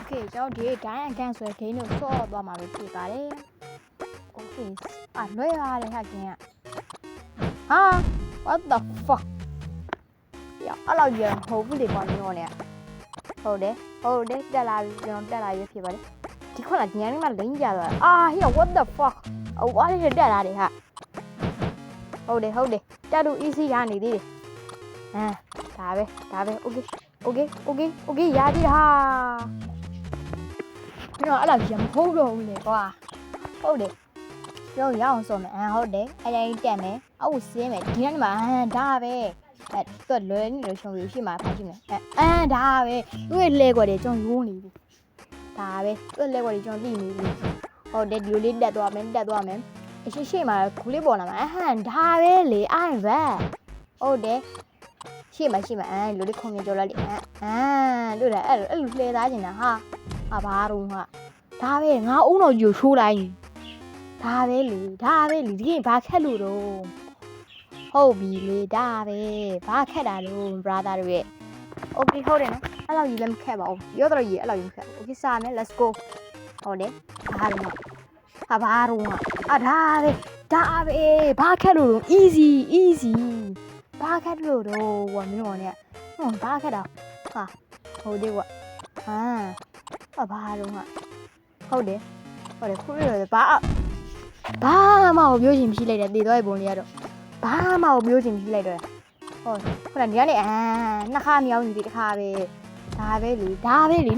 Okay ကျွန်တော်ဒီတိုင်းအကန်ဆွဲခင်းတို့ဆော့သွားမှာပဲဖြစ်ပါတယ် Okay လွှဲရတယ်ဟာကင်းဟာ what the fuck အဲ့လောက်ကြီးမဟုတ်ဘူးလေကွာမျိုးနဲ့ဟုတ်တယ်တက်လာပြီကျွန်တော်တက်လာရဖြစ်ပါတယ်ဒီခွက်ကညနေမှလိမ့်ကြသွားအာ here what the fuck ဝါးလေးတက်လာတယ်ဟာဟုတ်တယ်တက်လို့ easy ရနေသေးတယ်ဒါပဲ okay ရပြီဟာကျွန်တော်အဲ့လောက်ကြီးမဟုတ်တော့ဘူးလေကွာဟုတ်တယ်ကျွန်တော်ရအောင်စောမယ်ဟုတ်တယ်အဲ့တိုင်းတက်မယ်အောက်ဆင်းမယ်ဒီနေ့မှာဒါပဲတော့လွယ်နေလို့ရှုံပြီးရှိမှာဖတ်ကြည့်မယ်ဒါပဲသူ့ရဲ့လဲကွက်တွေကျွန်တော်ရိုးနေပြီဒါပဲသူ့ရဲ့လဲကွက်တွေကျွန်တော်သိနေပြီဟုတ်တယ်ဒီလိုလေးတက်သွားမယ်အရှိမှာခုလေးပေါ်လာမှာဒါပဲလေအဲ့ဘက်ဟုတ်တယ်ရှိမှာလူလေးခုံမြကြောလိုက်လေတို့တယ်အဲ့လိုလှဲသားကျင်တာဟာဘာတော့ဟာဒါပဲငါအုံတော်ကြီးကိုရှိုးလိုက်ဒါပဲလေဒီရင်ဘာခက်လို့တော့ဟုတ်ပြီလေဒါပဲဘာခက်တာလို့ brother တို့ရဲ့ okay ဟုတ်တယ်နော်အဲ့လောက်ကြီးလည်းမခက်ပါဘူးပြောတော့ကြီးအဲ့လောက်ကြီးမခက်ဘူး okay စားမယ် let's go ဟုတ်တယ်ဘာတော့ဒါပဲဘာခက်လို့တော့ easy ဘာခက်လို့တော့ဝါမင်းတို့နဲ့ဘာခက်တာဟာဟုတ်တယ်ကွာဘာတော့ဟုတ်တယ်ခုရတော့ဘာမှမပြောချင်မရှိလိုက်တယ်တည်သွားပြီပုံလေးကတော့ဘာမှမပြောချင်မရှိလိုက်တော့ဟုတ်ခုနကနေ့နှစ်ခါမရောက်ညီတစ်ခါပဲဒါပဲလေ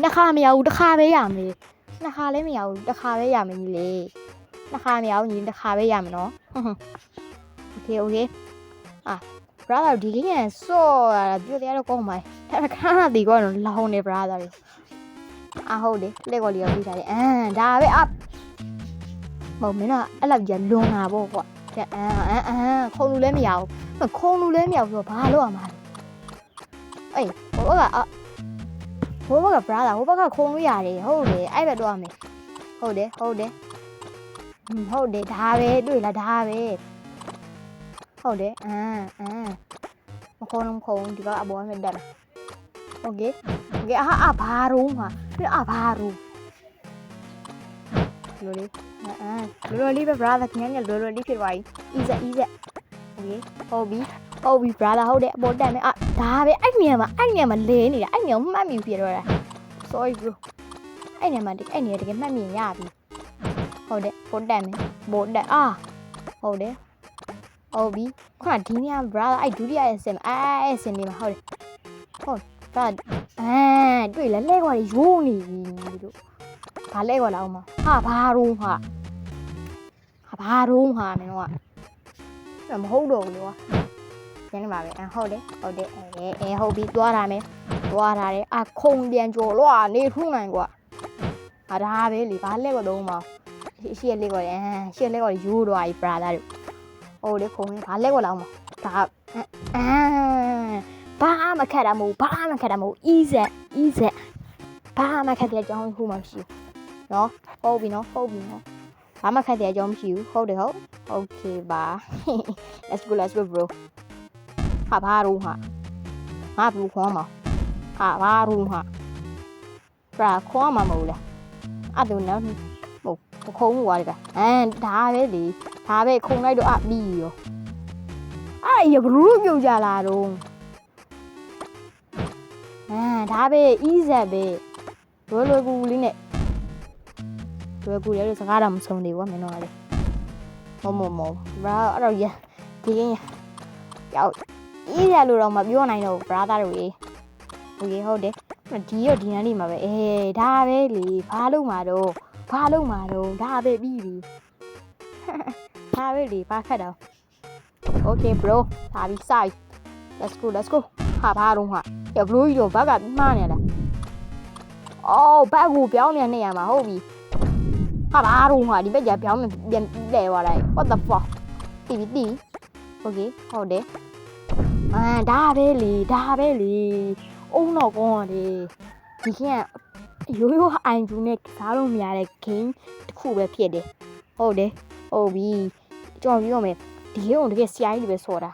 နှစ်ခါမရောက်ဘူးတစ်ခါပဲရမယ်နှစ်ခါလည်းမရောက်ဘူးတစ်ခါပဲရမယ်ညီလေနှစ်ခါမရောက်ညီတစ်ခါပဲရမယ်နော်okay brother ဒီကနေ့ဆော့ရတာပြောတယ်တော့ကောင်းပါခါတီကောတော့လောင်းနေ brother ဟုတ်တယ်လက်ကော်လေးရောက်ပြီးတာလေဒါပဲမဟုတ်မင်းကအဲ့လောက်ကြီးလွန်တာပေါ့ကွာခုံလူလည်းမရဘူးဆိုတော့ဘာလုပ်ရမှာလဲဟိုဘက်က brother ဟိုဘက်ကခုံလို့ရတယ်ဟုတ်လေအဲ့ဘက်တော့ရမယ်ဟုတ်တယ်ဒါပဲတွေ့လားဒါပဲဟုတ်တယ်မခုံဒီကအပေါ်မှာတက်လာโอเคဘာရုံးဟာဘာရုံးလိုလေးပဲ brother ခင်ဗျာလိုလေးဖြစ်သွားပြီ easy okay ဟုတ်ပြီ brother ဟုတ်တယ်အပေါ်တက်မယ်ဒါပဲအဲ့နေရာမှာလဲနေတာအဲ့နေရာမှတ်မိဖြစ်တော့တာ sorry bro အဲ့နေရာတကယ်မှတ်မိရပြီဟုတ်တယ်ပေါ်တက်မယ်ဟုတ်တယ်ဟုတ်ပြီခုနဒီနေရာ brother အဲ့ဒုတိယအဆင့်အဆင့်လေးမှာဟုတ်brother တွေ့လဲကွာရိုးနေပြီတို့ဘာလဲကွာလောက်မှာဘာရုံးဟာမင်းတို့ကမဟုတ်တော့ဘူးလေကွာကျန်နေပါပဲဟုတ်တယ်ဟုတ်ပြီသွားတာတယ်ခုံပြန်ကြော်လို့နေထုံးနိုင်ကွာဒါပဲလေဘာလဲကွာတော့မှာရှေ့လက်ကွာရိုးတော့ပြီ brother တို့ဟုတ်တယ်ခုံဘာလဲကွာလောက်မှာဒါဘာမှခက်တာမဟုတ် easy ဘာမှခက်တဲ့အကြောင်းခုမှမရှိဘူးနော်ဟုတ်ပြီနော်ဘာမှခက်တဲ့အကြောင်းမရှိဘူးဟုတ်တယ်okay ပါ let's go bro ဘာရုံးဟာငါဘူးခေါ်မှာဘာရုံးဟာခေါ်မှာမဟုတ်လားအဲ့ဒါနော်ဟုတ်ခုံးွားတယ်ဒါပဲလေဒါပဲခုံလိုက်တော့ပြီးရောရဘလူးပြုတ်ကြလာတော့ဒါပဲ easy ပဲလွယ်ကူလေးနဲ့လွယ်ကူရဲလို့စကားတော့မဆုံးသေးဘူးမင်းတို့ကလေမဘာအဲ့တော့ဒီကရောက် easy လို့တော့မပြောနိုင်တော့ brother တို့ရေဟုတ်တယ်ဒီဒီနားလေးမှာပဲဒါပဲလေဘာလုပ်မှာတော့ဒါပဲပြီးပြီဒါပဲလေဘာခက်တော့ okay bro ဒါပြီးစ let's go ဘာတော့ဟာဘလူးကြီးတော့ဘက်ကမှားနေလားဘက်ကိုပြောင်းနေရမှာဟုတ်ပြီဘာတော့ဟာဒီဘက်ကပြောင်းပြန်လဲသွားလိုက် what the fuck တီ okay ဟုတ်တယ်ဒါပဲလေအုံတော့ကောင်းတယ်ဒီခင်ကရိုးအိုင်ဂျူနဲ့စားလို့မရတဲ့ game တစ်ခုပဲဖြစ်တယ်ဟုတ်ပြီကျွန်တော်ပြောမယ်ဒီရုံတကယ်ဆရာကြီးတွေပဲဆော်တာ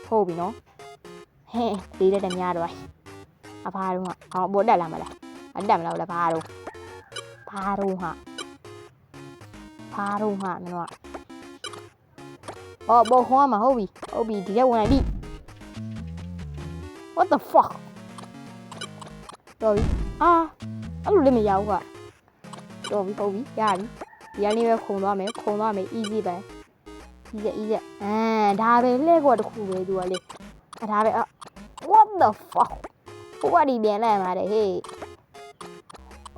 ဟုတ်ပြီနော်လေးတဲ့များတော့ဘာတော့ဘောတက်လာမလားတက်မလားဘာတော့ ဘာတော့ဟာမင်းတို့အော်ဘောခေါ်မှာဟုတ်ပြီဒီရက်ဝင်လိုက်ပြီ what the fuck တော်ပြီအဲ့လိုလည်းမရဘူးကွာတော်ပြီဟုတ်ပြီရပြီဒီကနေပဲခုံသွားမယ် easy ပဲ easy ဒါပဲလဲကွာတခုပဲသူကလေဒါပဲwhat the fuck ဟိုကဒီပြန်လိုက်မှာတဲ့ဟေး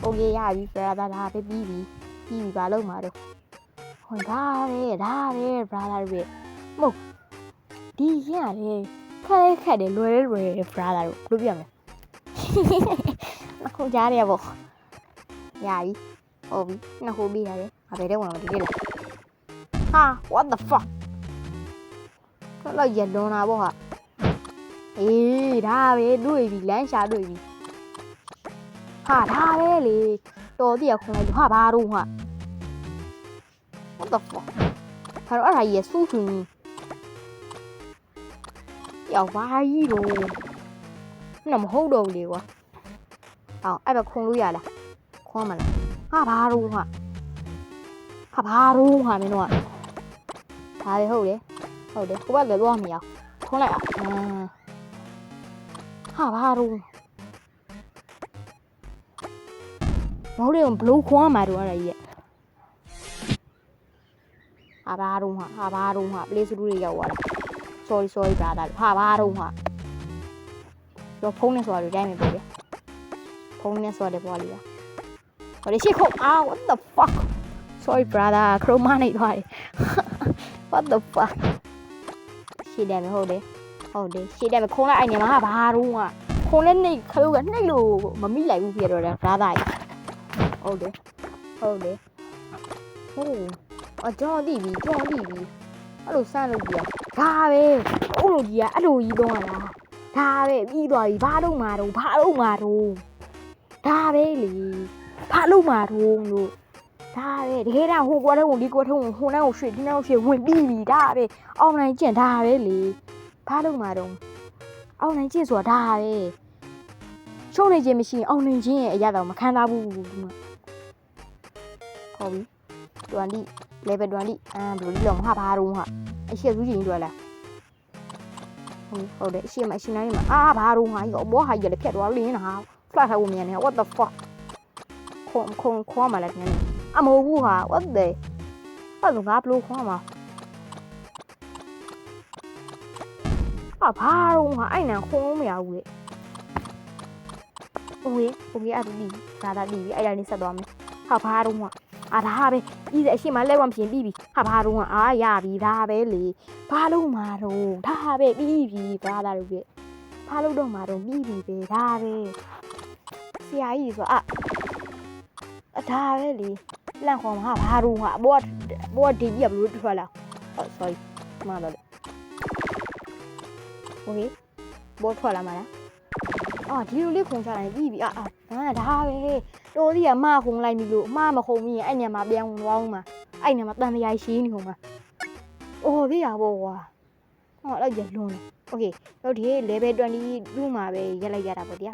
okay ရပြီ brother ဒါပဲပြီးပြီဘာလုပ်မှာတော့ဟိုဒါပဲ brother တွေမဟုတ်ဒီရတယ်ခက်တယ်လွယ် brother တို့ဘယ်လိုပြမလဲအခုကြားရပေါ့ရပြီဟုတ်ပြီနှစ်ခုပြီးရတယ်ဘာပဲတဲ့ဝင်မတည်လားဟာ what the fuck တော့ရလွန်တာပေါ့ဟာအေးဒါပဲတွေ့ပြီလမ်းရှာတွေ့ပြီဟာဒါပဲလေတော်တည်းခုံလိုက်ဟာဘာတော့ဟာ what the fuck ဘာလို့အဲ့ဒါကြီးရစူးချွင်းရောက်ပါကြီးတော့နော်မဟုတ်တော့ဘူးလေကွာအောင်အဲ့ဘခုံလို့ရလားခွမ်းမလားဟာဘာတော့ဟာမင်းတို့ကဒါပဲဟုတ်တယ်ကိုယ့်ဘက်လည်းသွားမရထုံးလိုက်ဟာဘာတော့မဟုတ်လေဘလို့ခွမ်းမှာတော့အဲ့ဒါကြီးဘာတော့ဟာပလေးစတူတွေရောက်သွားတာ sorry brother ဘာတော့ဟာတော့ဖုန်းနဲ့ဆိုတာတွေတိုင်းမယ်ပေါ့ဗျဖုန်းနဲ့ဆိုတာတွေပေါ့လေဟိုလေရှိခုတ်what the fuck sorry brother ခရိုမနေသွားတယ် what the fuck ရှင်းတယ်မဟုတ်တယ်ရှင်းတယ်မခုံးလိုက်အဲ့နေမှာဘာတော့ဟာခုံးနဲ့နှိပ်ခရုကနှိပ်လို့မမိလိုက်ဘူးပြတော့တယ် brother ဟုတ်တယ်ကြော်တိပြီအဲ့လိုစမ်းလို့ပြဒါပဲအုံးလို့ကြီးကအဲ့လိုကြီးတော့လားဒါပဲပြီးသွားပြီဘာလို့မှာတော့ဒါပဲလေဘာလို့မှာတော့လို့ဒါပဲတကယ်တော့ဟိုကွာတော့ဒီကွာတော့ဟိုနောက်ရွှေ့ဒီနောက်ရွှေ့ဝင်ပြီးပြီဒါပဲအောင်းနိုင်ကျင့်ဒါပဲလေဘာလို့မှာတော့အောင်းနိုင်ကျင့်ဆိုတာဒါပဲရှုံးနေခြင်းမရှိရင်အောင်းနိုင်ခြင်းရဲ့အရာတော့မခံစားဘူးဒီမှာဟုတ်ပြီ20 level 20ဘယ်လိုလဲလုံးဟာဘာတော့ဟာအရှိစုကြီးတွေ့လားဟုတ်တယ်အရှိမအရှိနိုင်မှာဘာတော့ဟာကြီးဘောဟာကြီးလည်းဖြတ်သွားလင်းတာ flat ထားဖို့မြန်နေ what the fuck ခွန်မလာတယ်အမဟုတ်ဘူးဟာ what the အဲ့လိုငါဘလို့ခွန်မှာဘာတော့ဟာအဲ့နံခွန်မရဘူးလေโอเคအဲ့ဒီဒါဒီအဲ့ဒါနေဆက်သွားမယ်ဟာဘာတော့ဟာဒါပဲဤအရှိမလဲဝမ်ပြင်ပြီးပြီဟာဘာတော့ရပြီဒါပဲလေဘာလို့မှာတော့ဒါပဲပြီးပြီဘာသာတို့ပြဘာလို့တော့မှာတော့ပြီးပြီပဲဒါပဲဆရာကြီးဆိုဒါပဲလေလန့်ခေါ်မှာဘာတော့ဟာဘောဒီကြီးကဘလို့ထွက်လာsorry မှန်တော့လေโอเคဘောထွက်လာမှာလားဒီလိုလေးခုံချလိုက်ပြီးပြီဒါပဲတော်ကြီးကမခုံလိုက်ပြီလို့မခုံပြီးရင်အဲ့ညမှာပြန်ဝင်သွားအောင်မှာအဲ့ညမှာတန်တရာရှိနေဟိုမှာသိရပေါ့ကွာအဲ့ရလွန်တယ်โอเคတော့ဒီ level 22မှာပဲရက်လိုက်ရတာပေါ့တရား